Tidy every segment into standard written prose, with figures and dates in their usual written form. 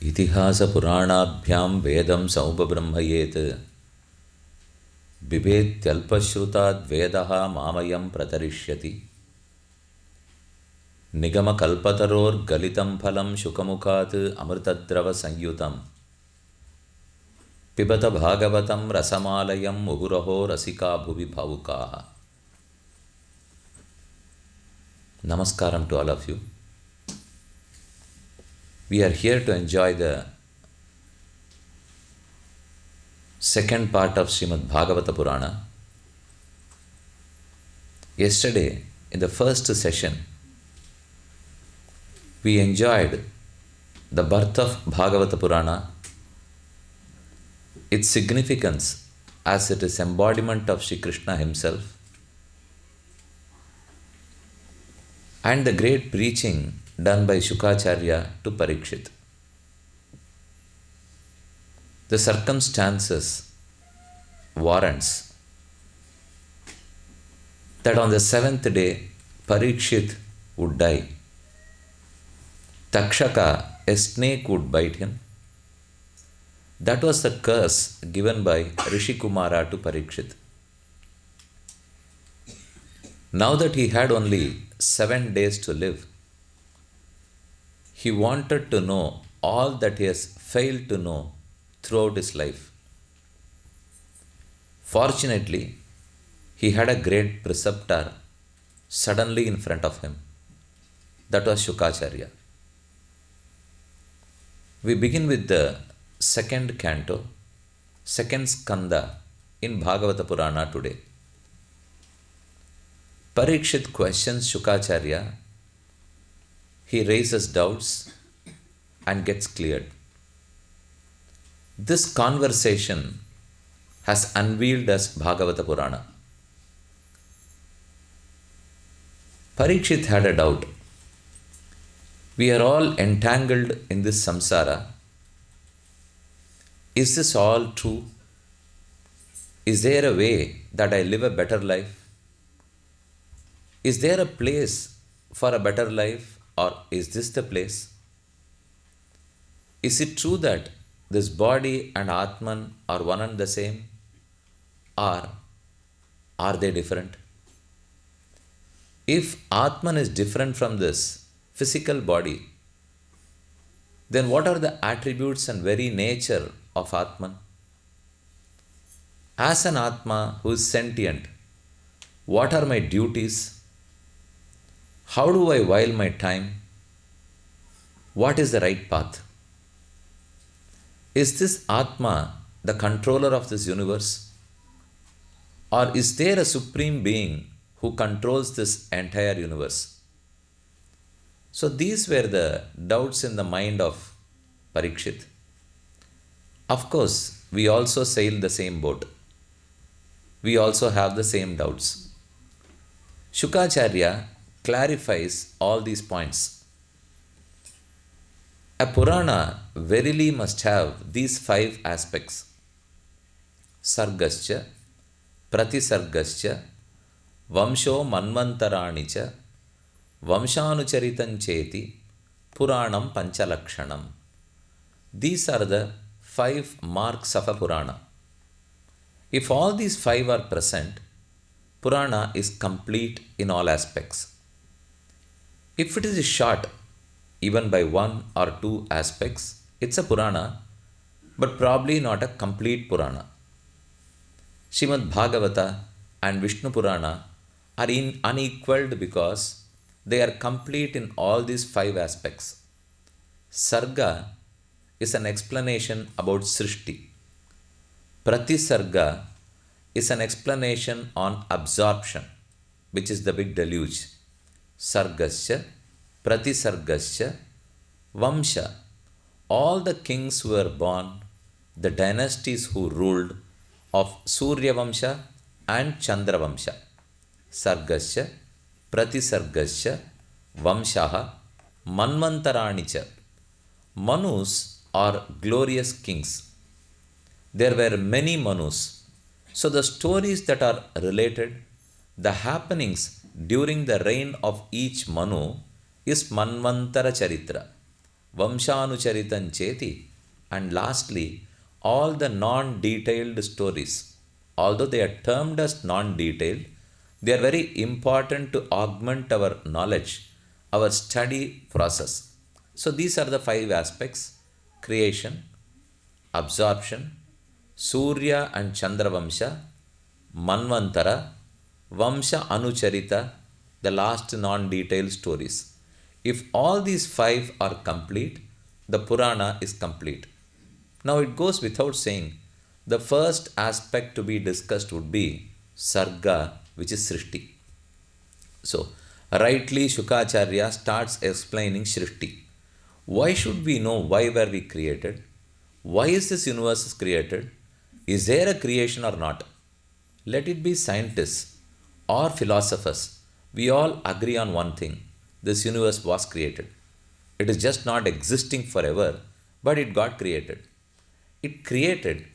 इतिहासपुराणाभ्यां वेदं समुपब्रह्मयेत् बिभेत्य मामयं प्रतरिष्यति निगमकल्पतरोर्गलितं फलं शुकमुखात् अमृतद्रवसंयुतं पिबत भागवतं रसमालयं मुहुरहो रसिका भुवि भावुकाः. Namaskaram to all of you. We are here to enjoy the second part of Srimad Bhagavata Purana. Yesterday, in the first session, we enjoyed the birth of Bhagavata Purana, its significance as it is embodiment of Sri Krishna himself, and the great preaching done by Shukacharya to Parikshit. The circumstances warrants that on the seventh day Parikshit would die. Takshaka, a snake, would bite him. That was the curse given by Rishi Kumara to Parikshit. Now that he had only 7 days to live, he wanted to know all that he has failed to know throughout his life. Fortunately, he had a great preceptor suddenly in front of him. That was Shukacharya. We begin with the second canto, second skanda in Bhagavata Purana today. Parikshit questions Shukacharya. He raises doubts and gets cleared. This conversation has unveiled us Bhagavata Purana. Parikshit had a doubt. We are all entangled in this samsara. Is this all true? Is there a way that I live a better life? Is there a place for a better life, or is this the place? Is it true that this body and Atman are one and the same, or are they different? If Atman is different from this physical body, then what are the attributes and very nature of Atman? As an Atma who is sentient, what are my duties? How do I while my time? What is the right path? Is this Atma the controller of this universe? Or is there a supreme being who controls this entire universe? So these were the doubts in the mind of Parikshit. Of course, we also sail the same boat. We also have the same doubts. Shukacharya clarifies all these points. A Purana verily must have these 5 aspects: Sargascha, Pratisargascha, Vamsho Manvantaranicha, Vamshanucharitancheti, Puranam Panchalakshanam. These are the 5 marks of a Purana. If all these 5 are present, Purana is complete in all aspects. If it is short, even by 1 or 2 aspects, it's a Purana, but probably not a complete Purana. Srimad Bhagavata and Vishnu Purana are unequaled because they are complete in all these 5 aspects. Sarga is an explanation about Srishti. Pratisarga is an explanation on absorption, which is the big deluge. Sargascha, Pratisargascha, Vamsha, all the kings who were born, the dynasties who ruled of Surya Vamsha and Chandra Vamsha. Sargascha, Pratisargascha, Vamshaha, Manvantaranicha. Manus are glorious kings. There were many Manus. So the stories that are related, the happenings during the reign of each Manu is Manvantara Charitra. Vamshanucharitan Cheti, and lastly, all the non-detailed stories. Although they are termed as non-detailed, they are very important to augment our knowledge, our study process. So these are the five aspects: creation, absorption, Surya and Chandra Vamsha, Manvantara, Vamsha Anucharita, the last non-detailed stories. If all these five are complete, the Purana is complete. Now it goes without saying, the first aspect to be discussed would be Sarga, which is Srishti. So, rightly Shukacharya starts explaining Srishti. Why should we know why were we created? Why is this universe created? Is there a creation or not? Let it be scientists or philosophers. We all agree on one thing. This universe was created. It is just not existing forever, but it got created. It created,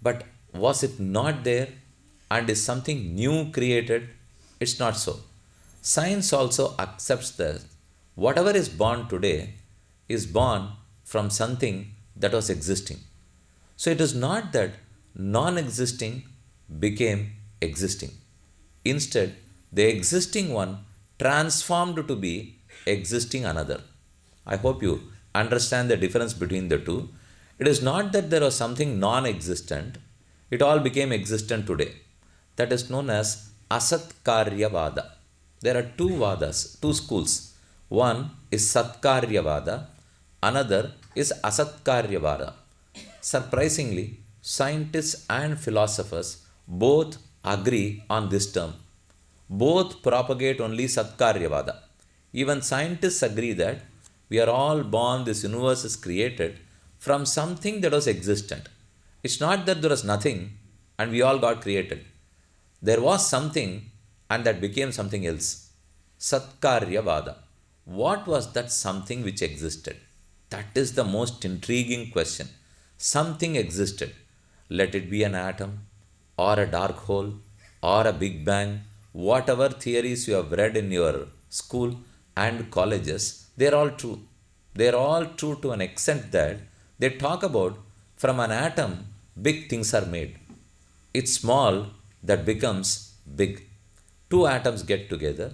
but was it not there and is something new created? It's not so. Science also accepts that whatever is born today is born from something that was existing. So it is not that non existing became existing. Instead, the existing one transformed to be existing another. I hope you understand the difference between the two. It is not that there was something non existent, it all became existent today. That is known as Asatkaryavada. There are two Vadas, two schools. One is Satkaryavada, another is Asatkaryavada. Surprisingly, scientists and philosophers both agree on this term. Both propagate only Satkaryavada. Even scientists agree that we are all born, this universe is created from something that was existent. It's not that there was nothing and we all got created. There was something and that became something else. Satkaryavada. What was that something which existed? That is the most intriguing question. Something existed. Let it be an atom, or a dark hole, or a Big Bang, whatever theories you have read in your school and colleges, they are all true. They are all true to an extent that they talk about from an atom, big things are made. It's small that becomes big. Two atoms get together,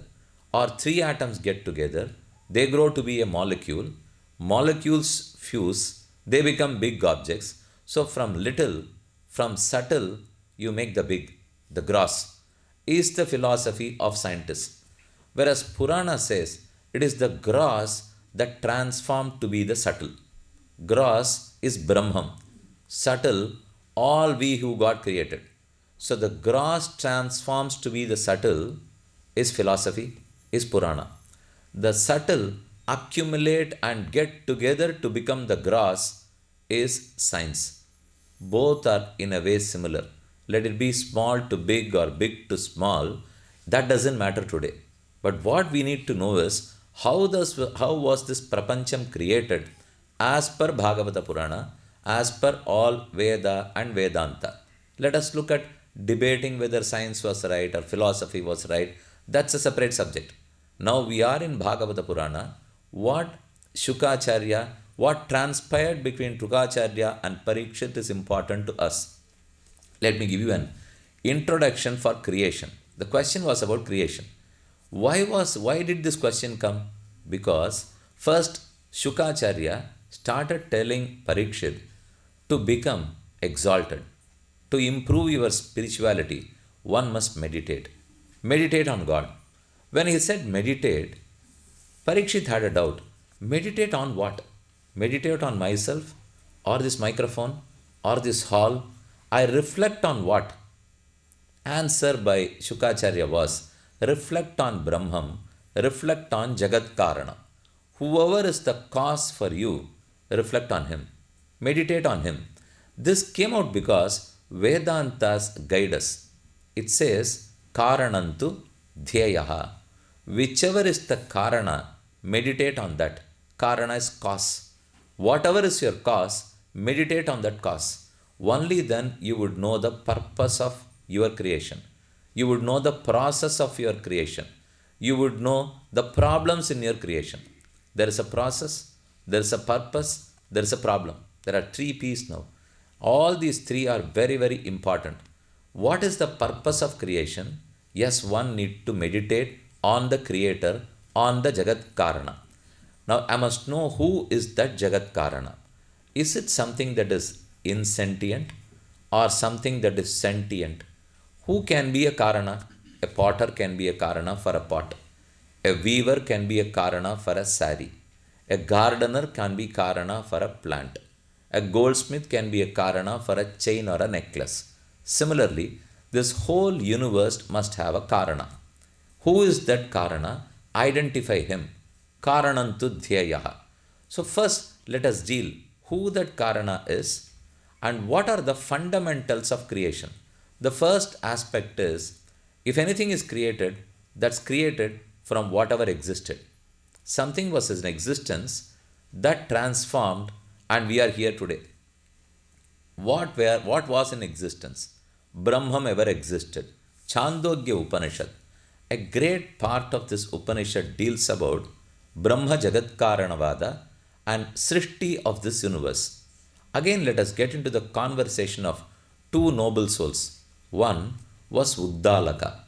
or three atoms get together, they grow to be a molecule. Molecules fuse, they become big objects. So, from little, from subtle, you make the big, the gross, is the philosophy of scientists. Whereas Purana says it is the gross that transformed to be the subtle. Gross is Brahman, subtle, all we who got created. So the gross transforms to be the subtle is philosophy, is Purana. The subtle accumulate and get together to become the gross is science. Both are in a way similar. Let it be small to big or big to small, that doesn't matter today. But what we need to know is how was this Prapancham created as per Bhagavata Purana, as per all Veda and Vedanta. Let us look at debating whether science was right or philosophy was right. That's a separate subject. Now we are in Bhagavata Purana. What Shukacharya, what transpired between Shukacharya and Parikshit is important to us. Let me give you an introduction for creation. The question was about creation. Why did this question come? Because first Shukacharya started telling Parikshit to become exalted. To improve your spirituality, one must meditate. Meditate on God. When he said meditate, Parikshit had a doubt. Meditate on what? Meditate on myself, or this microphone, or this hall? I reflect on what? Answer by Shukacharya was, reflect on Brahman, reflect on Jagat Karana. Whoever is the cause for you, reflect on him. Meditate on him. This came out because Vedantas guide us. It says, Karanantu Dhyayaha. Whichever is the Karana, meditate on that. Karana is cause. Whatever is your cause, meditate on that cause. Only then you would know the purpose of your creation. You would know the process of your creation. You would know the problems in your creation. There is a process, there is a purpose, there is a problem. There are three P's now. All these three are very, very important. What is the purpose of creation? Yes, one need to meditate on the Creator, on the Jagat Karana. Now, I must know who is that Jagat Karana. Is it something that is insentient or something that is sentient? Who can be a Karana? A potter can be a Karana for a pot. A weaver can be a Karana for a sari. A gardener can be Karana for a plant. A goldsmith can be a Karana for a chain or a necklace. Similarly, this whole universe must have a Karana. Who is that Karana? Identify him. Karanantu dhyayaha. So first let us deal who that Karana is and what are the fundamentals of creation. The first aspect is, if anything is created, that's created from whatever existed. Something was in existence that transformed and we are here today. What was in existence? Brahman ever existed. Chandogya Upanishad. A great part of this Upanishad deals about Brahma Jagat Karanavada and Srishti of this universe. Again, let us get into the conversation of two noble souls. One was Uddalaka,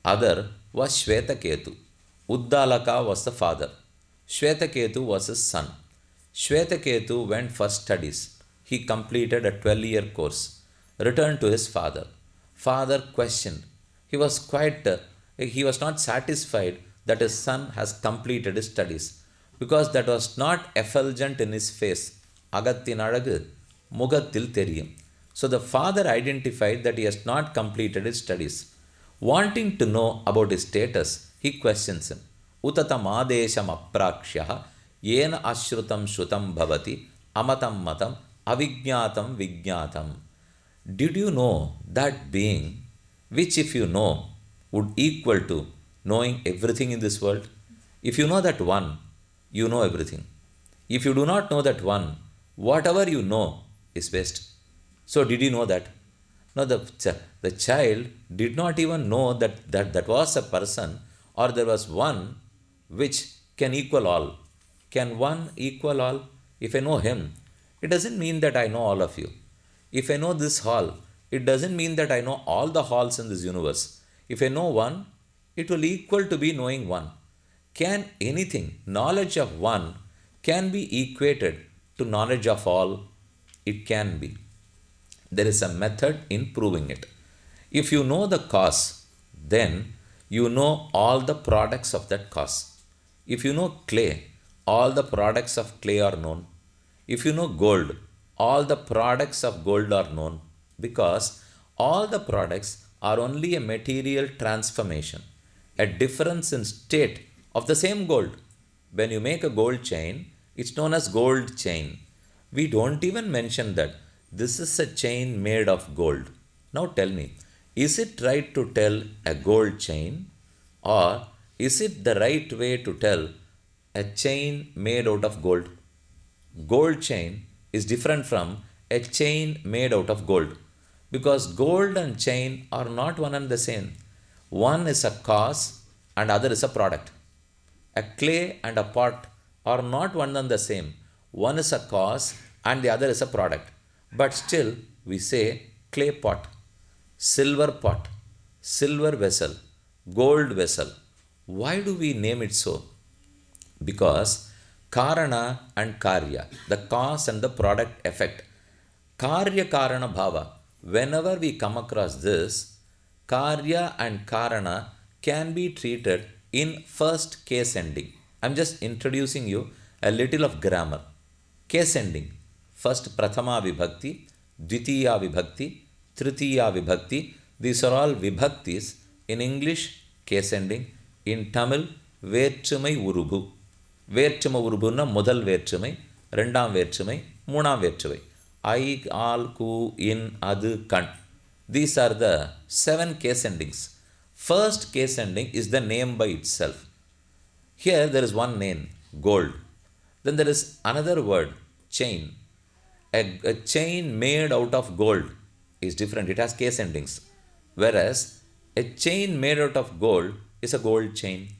other was Shvetaketu. Uddalaka was the father. Shvetaketu was his son. Shvetaketu went for studies. He completed a 12-year course, returned to his father. Father questioned. He was not satisfied that his son has completed his studies because that was not effulgent in his face. Agathin alagu mugathil theriyum. So the father identified that he has not completed his studies. Wanting to know about his status, he questions him. Utatam adesham aprakshyah yena ashrutam shrutam bhavati amatam matam avijñatam vijñatam. Did you know that being which if you know would equal to knowing everything in this world? If you know that one, you know everything. If you do not know that one, whatever you know is waste. So did you know that? No, the child did not even know that was a person or there was one which can equal all. Can one equal all? If I know him, it doesn't mean that I know all of you. If I know this hall, it doesn't mean that I know all the halls in this universe. If I know one, it will equal to be knowing one. Can anything, knowledge of one, can be equated to knowledge of all? It can be. There is a method in proving it. If you know the cause, then you know all the products of that cause. If you know clay, all the products of clay are known. If you know gold, all the products of gold are known because all the products are only a material transformation, a difference in state of the same gold. When you make a gold chain, it's known as gold chain. We don't even mention that this is a chain made of gold. Now tell me, is it right to tell a gold chain or is it the right way to tell a chain made out of gold? Gold chain is different from a chain made out of gold because gold and chain are not one and the same. One is a cause and other is a product. A clay and a pot are not one and the same. One is a cause and the other is a product. But still we say clay pot, silver vessel, gold vessel. Why do we name it so? Because Karana and Karya, the cause and the product effect. Karya Karana Bhava. Whenever we come across this, Karya and Karana can be treated in first case ending. I'm just introducing you a little of grammar. Case ending. First Prathama Vibhakti, Dvitiya Vibhakti, Tritiya Vibhakti. These are all Vibhaktis. In English, case ending. In Tamil, Verchumai Urubu. Verchuma Urubuna, Mudal Verchumai, Rendam Verchumai, Munam Verchumai. I, all, ku, in, adu, kan. These are the 7 case endings. First case ending is the name by itself. Here there is one name, gold. Then there is another word, chain. A chain made out of gold is different. It has case endings. Whereas a chain made out of gold is a gold chain.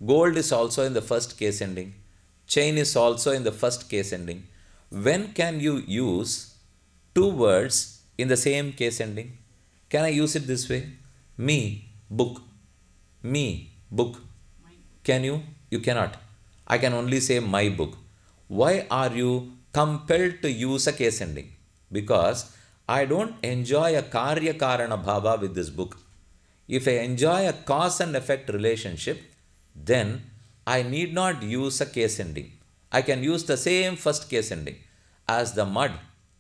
Gold is also in the first case ending. Chain is also in the first case ending. When can you use two words in the same case ending? Can I use it this way? Me, book. Me, book. Can you? You cannot. I can only say my book. Why are you compelled to use a case ending? Because I don't enjoy a karya karana bhava with this book. If I enjoy a cause and effect relationship, then I need not use a case ending. I can use the same first case ending. As the mud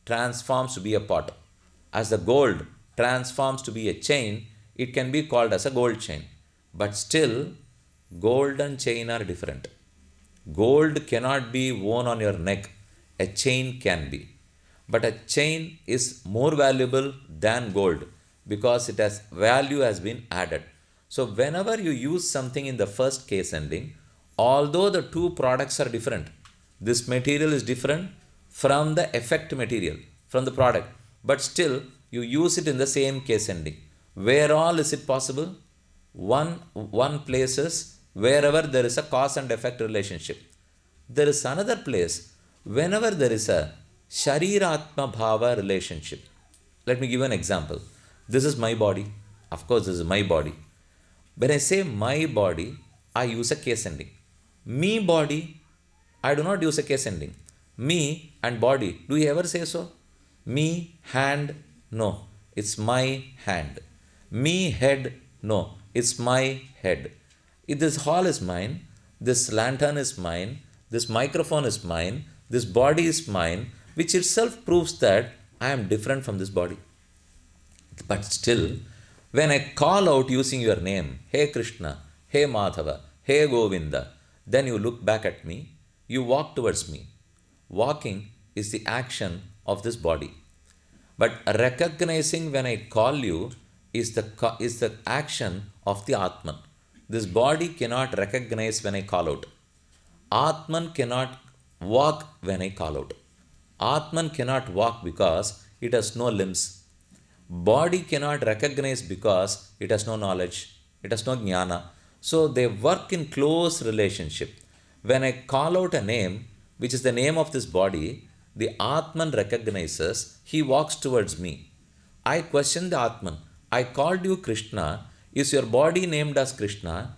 transforms to be a pot, as the gold transforms to be a chain, it can be called as a gold chain. But still, gold and chain are different. Gold cannot be worn on your neck, a chain can be. But a chain is more valuable than gold because it has value has been added. So whenever you use something in the first case ending, although the two products are different, this material is different from the effect material, from the product, but still you use it in the same case ending. Where all is it possible? One places wherever there is a cause and effect relationship. There is another place whenever there is a Shariratma Bhava relationship. Let me give an example. This is my body. Of course, this is my body. When I say my body, I use a case ending. Me body, I do not use a case ending. Me and body, do you ever say so? Me hand, no, it's my hand. Me head, no, it's my head. If this hall is mine, this lantern is mine, this microphone is mine, this body is mine, which itself proves that I am different from this body. But still, when I call out using your name, Hey Krishna, Hey Madhava, Hey Govinda, then you look back at me, you walk towards me. Walking is the action of this body. But recognizing when I call you is the action of the Atman. This body cannot recognize when I call out. Atman cannot walk when I call out. Atman cannot walk because it has no limbs. Body cannot recognize because it has no knowledge, it has no jnana. So they work in close relationship. When I call out a name, which is the name of this body, the Atman recognizes, he walks towards me. I question the Atman. I called you Krishna. Is your body named as Krishna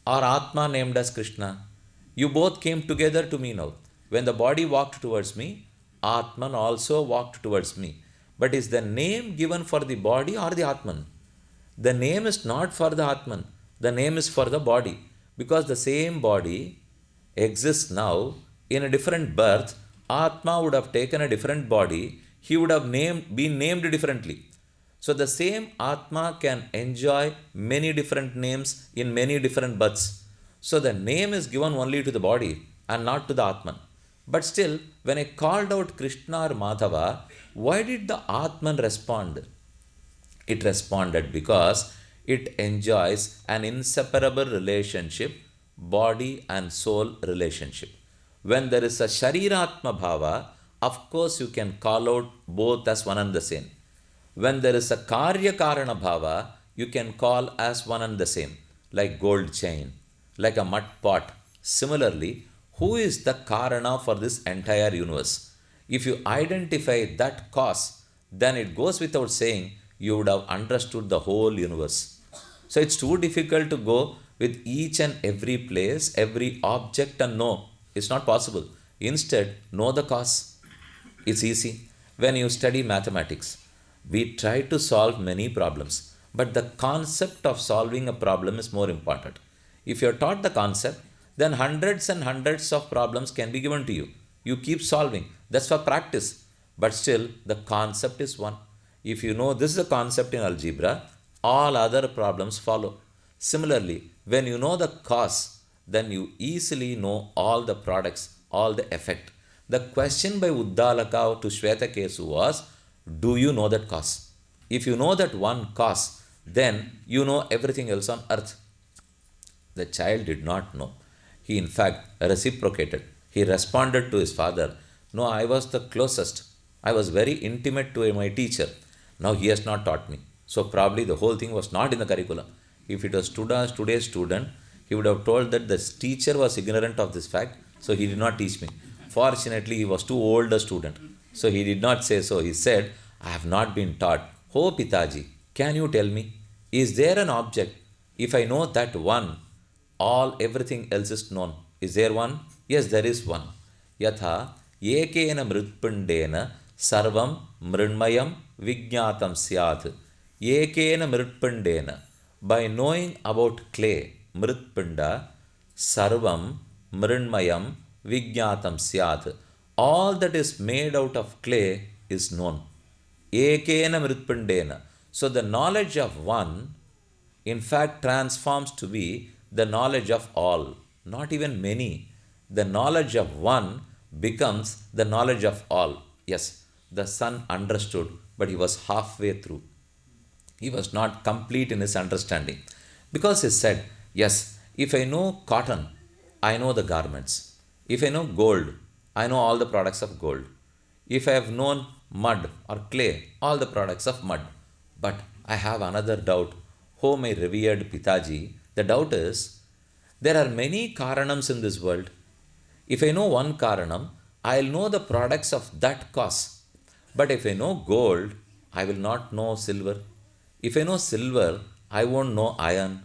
or Atma named as Krishna? You both came together to me now. When the body walked towards me, Atman also walked towards me. But is the name given for the body or the Atman? The name is not for the Atman. The name is for the body. Because the same body exists now in a different birth. Atma would have taken a different body. He would have been named differently. So the same Atma can enjoy many different names in many different births. So the name is given only to the body and not to the Atman. But still, when I called out Krishna or Madhava, why did the Atman respond? It responded because it enjoys an inseparable relationship, body and soul relationship. When there is a Shariratma Bhava, of course you can call out both as one and the same. When there is a Karya Karana Bhava, you can call as one and the same, like gold chain, like a mud pot. Similarly, who is the Karana for this entire universe? If you identify that cause, then it goes without saying you would have understood the whole universe. So it's too difficult to go with each and every place, every object and know. It's not possible. Instead, know the cause. It's easy. When you study mathematics, we try to solve many problems, but the concept of solving a problem is more important. If you're taught the concept, then hundreds and hundreds of problems can be given to you. You keep solving. That's for practice. But still, the concept is one. If you know this is a concept in algebra, all other problems follow. Similarly, when you know the cause, then you easily know all the products, all the effect. The question by Uddalaka to Shvetakesu was, do you know that cause? If you know that one cause, then you know everything else on earth. The child did not know. He in fact reciprocated. He responded to his father, no, I was the closest. I was very intimate to my teacher. Now he has not taught me. So probably the whole thing was not in the curriculum. If it was today's student, he would have told that the teacher was ignorant of this fact So he did not teach me. Fortunately, he was too old a student. So he did not say so. He said, I have not been taught. Oh Pitaji, can you tell me, is there an object? If I know that one, everything else is known. Is there one? Yes, there is one. Yatha ekena mritpindena sarvam mrinmayam vijñātam syāt. Ekena mritpindena. By knowing about clay, mritpinda, sarvam mrinmayam vijñātam syāt. All that is made out of clay is known. Ekena mritpindena. So the knowledge of one, in fact, transforms to be the knowledge of all, not even many. The knowledge of one becomes the knowledge of all. Yes, the son understood, but he was halfway through. He was not complete in his understanding. Because he said, yes, if I know cotton, I know the garments. If I know gold, I know all the products of gold. If I have known mud or clay, all the products of mud. But I have another doubt. Oh, my revered Pitaji, the doubt is, there are many karanams in this world. If I know one karanam, I'll know the products of that cause. But if I know gold, I will not know silver. If I know silver, I won't know iron.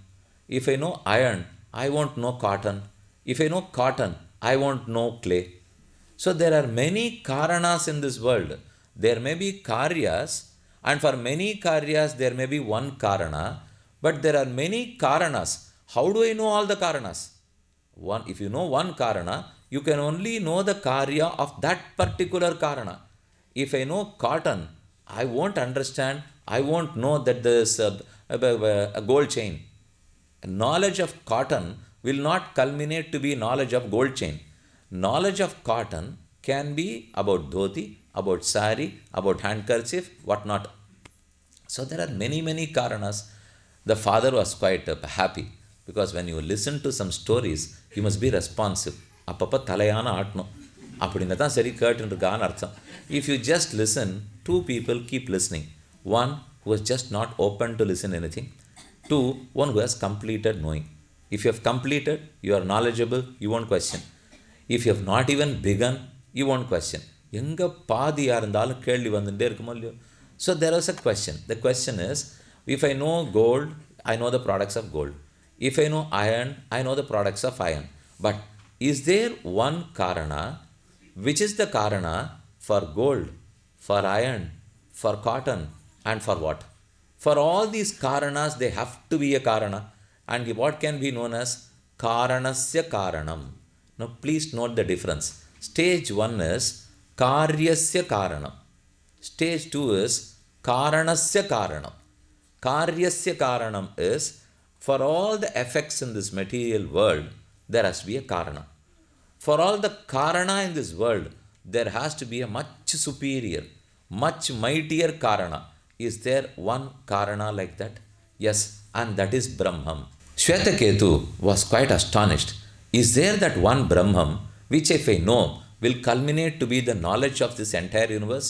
If I know iron, I won't know cotton. If I know cotton, I won't know clay. So there are many karanas in this world. There may be karyas, and for many karyas there may be one karana, but there are many karanas. How do I know all the karanas? If you know one karana, you can only know the karya of that particular karana. If I know cotton, I won't understand, I won't know that there's a gold chain. Knowledge of cotton will not culminate to be knowledge of gold chain. Knowledge of cotton can be about dhoti, about sari, about handkerchief, whatnot. So there are many, many karanas. The father was quite happy, because when you listen to some stories, you must be responsive. அப்பப்போ தலையான ஆட்டணும், அப்படின்னா தான் சரி கேட்டுருக்கான்னு அர்த்தம். If you just listen, two people keep listening. One who is just not open to listen anything. Two, one who has completed knowing. If you have completed, you are knowledgeable, you won't question. If you have not even begun, you won't question. எங்கே பாதியாக இருந்தாலும் கேள்வி வந்துட்டே இருக்குமோ இல்லையோ. So there was a question. The question is, if I know gold, I know the products of gold. If I know iron, I know the products of iron. But is there one karana, which is the karana for gold, for iron, for cotton, and for what? For all these karanas, they have to be a karana. And what can be known as karanasya karanam. Now please note the difference. Stage 1 is karyasya karanam. Stage 2 is karanasya karanam. Karyasya karanam is, for all the effects in this material world, there has to be a karana. For all the karana in this world, there has to be a much superior, much mightier karana. Is there one karana like that? Yes, and that is Brahman. Shvetaketu was quite astonished. Is there that one Brahman, which if I know, will culminate to be the knowledge of this entire universe?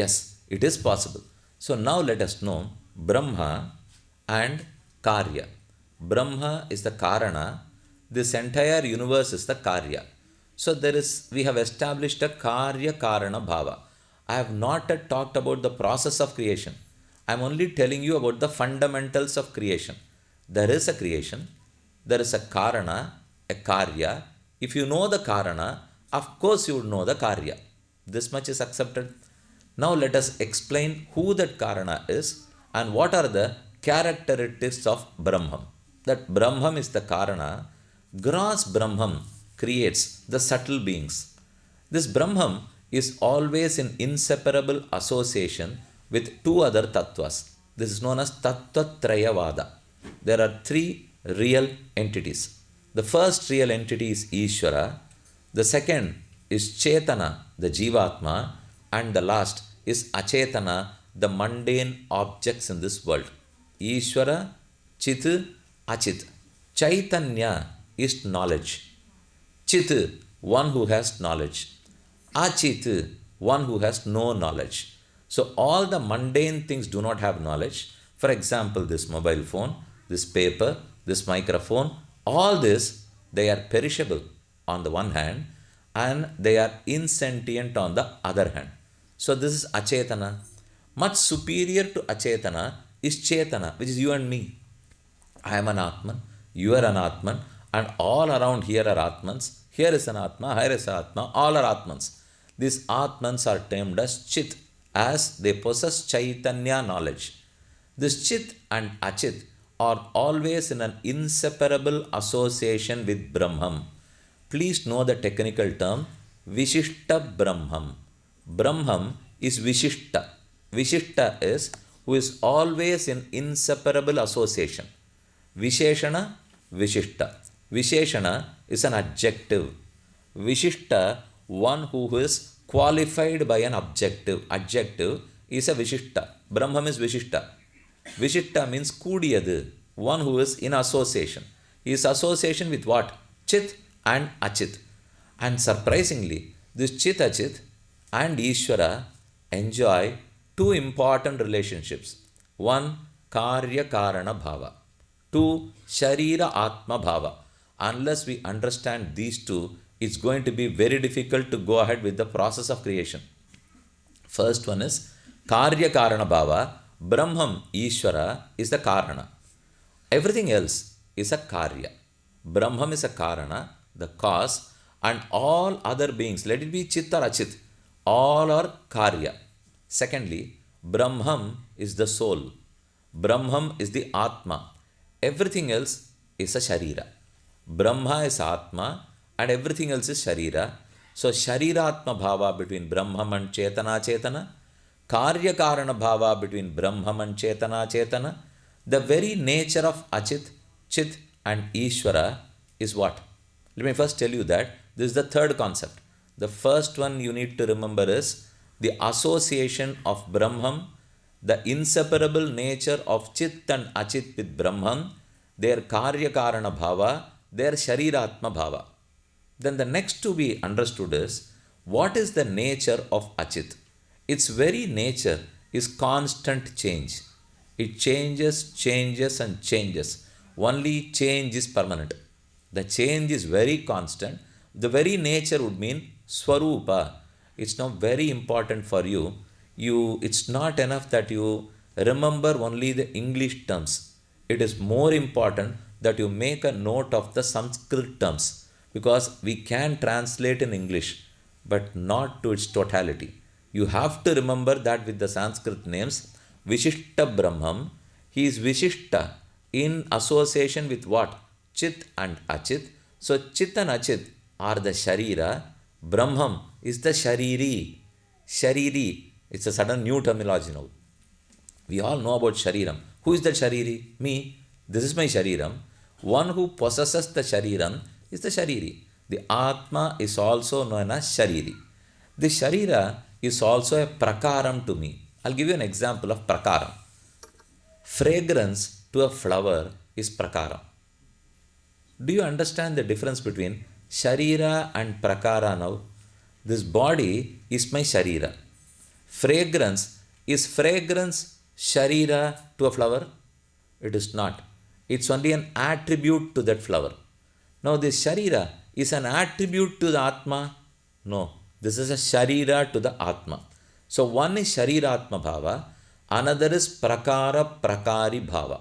Yes, it is possible. So now let us know Brahma and Karya. Brahma is the Karana, this entire universe is the Karya. So we have established a Karya Karana Bhava. I have not yet talked about the process of creation. I am only telling you about the fundamentals of creation. There is a creation, there is a Karana, a Karya. If you know the Karana, of course you would know the Karya. This much is accepted. Now let us explain who that Karana is and what are the characteristics of Brahman. That Brahman is the Karana. Gross Brahman creates the subtle beings. This Brahman is always in inseparable association with two other tattvas. This is known as Tattvatrayavada. There are three real entities. The first real entity is Ishvara. The second is Chetana, the Jivatma. And the last is Achetana, the mundane objects in this world. Ishvara, Chit, Achit. Chaitanya is knowledge. Chit, one who has knowledge. Achit, one who has no knowledge. So all the mundane things do not have knowledge. For example, this mobile phone, this paper, this microphone, all this, they are perishable on the one hand, and they are insentient on the other hand. So this is achetana. Much superior to achetana is chetana, which is you and me. I am an Atman, you are an Atman, and all around here are Atmans. Here is an Atma, here is an Atma, all are Atmans. These Atmans are termed as Chit, as they possess Chaitanya knowledge. This Chit and Achit are always in an inseparable association with Brahman. Please know the technical term Vishishta Brahman. Brahman is Vishishta. Vishishta is who is always in inseparable association. Visheshana, Vishishta. Visheshana is an adjective. Vishishta, one who is qualified by an objective. Adjective is a Vishishta. Brahman is Vishishta. Vishishta means Kudiyadu, one who is in association. He is association with what? Chit and Achit. And surprisingly, this Chit Achit and Ishvara enjoy two important relationships. One, Karya Karana Bhava. Two, Sharira Atma Bhava. Unless we understand these two, it's going to be very difficult to go ahead with the process of creation. First one is Karya Karana Bhava. Brahman, Ishvara, is the Karana. Everything else is a Karya. Brahman is a Karana, the cause, and all other beings, let it be Chit or Achit, all are Karya. Secondly, Brahman is the soul. Brahman is the Atma. Everything else is a Sharira. Brahma is Atma and everything else is Sharira. So, Sharira Atma Bhava between Brahman and Chetana Chetana. Karya Karana Bhava between Brahman and Chetana Chetana. The very nature of Achit, Chit and Ishvara is what? Let me first tell you that this is the third concept. The first one you need to remember is the association of Brahman, the inseparable nature of Chit and Achit with Brahman, their Karya Karana Bhava, their Shariratma Bhava. Then the next to be understood is what is the nature of Achit? Its very nature is constant change. It changes, changes and changes. Only change is permanent. The change is very constant. The very nature would mean Swarupa. It's now very important for you. It's not enough that you remember only the English terms. It is more important that you make a note of the Sanskrit terms, because we can translate in English but not to its totality. You have to remember that with the Sanskrit names, Vishishta Brahman, he is Vishishta in association with what? Chit and Achit. So Chit and Achit are the Sharira. Brahman is the Shariri. Shariri. It's a sudden new terminology now. We all know about Shariram. Who is that Shariri? Me. This is my Shariram. One who possesses the Shariram is the Shariri. The Atma is also known as Shariri. The Sharira is also a Prakaram to me. I'll give you an example of Prakaram. Fragrance to a flower is Prakaram. Do you understand the difference between Sharira and Prakara now? This body is my Sharira. Fragrance, is fragrance Sharira to a flower? It is not. It's only an attribute to that flower. Now this Sharira is an attribute to the Atma? No. This is a Sharira to the Atma. So one is Shariratma Bhava, another is Prakara Prakari Bhava.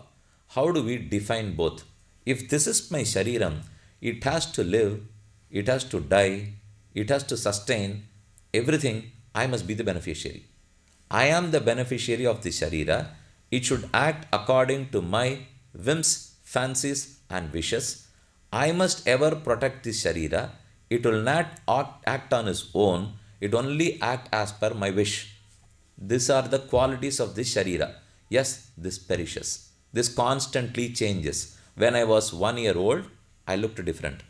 How do we define both? If this is my Shariram, it has to live, it has to die, it has to sustain everything. I must be the beneficiary. I am the beneficiary of the Sharira. It should act according to my whims, fancies and wishes. I must ever protect the Sharira. It will not act on its own. It only act as per my wish. These are the qualities of this Sharira. Yes, this perishes. This constantly changes. When I was 1 year old, I looked different.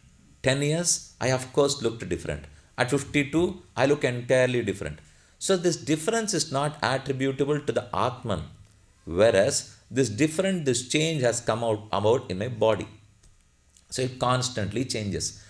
10 years, I of course looked different. At 52, I look entirely different. So this difference is not attributable to the Atman. Whereas this change has come about in my body. So it constantly changes.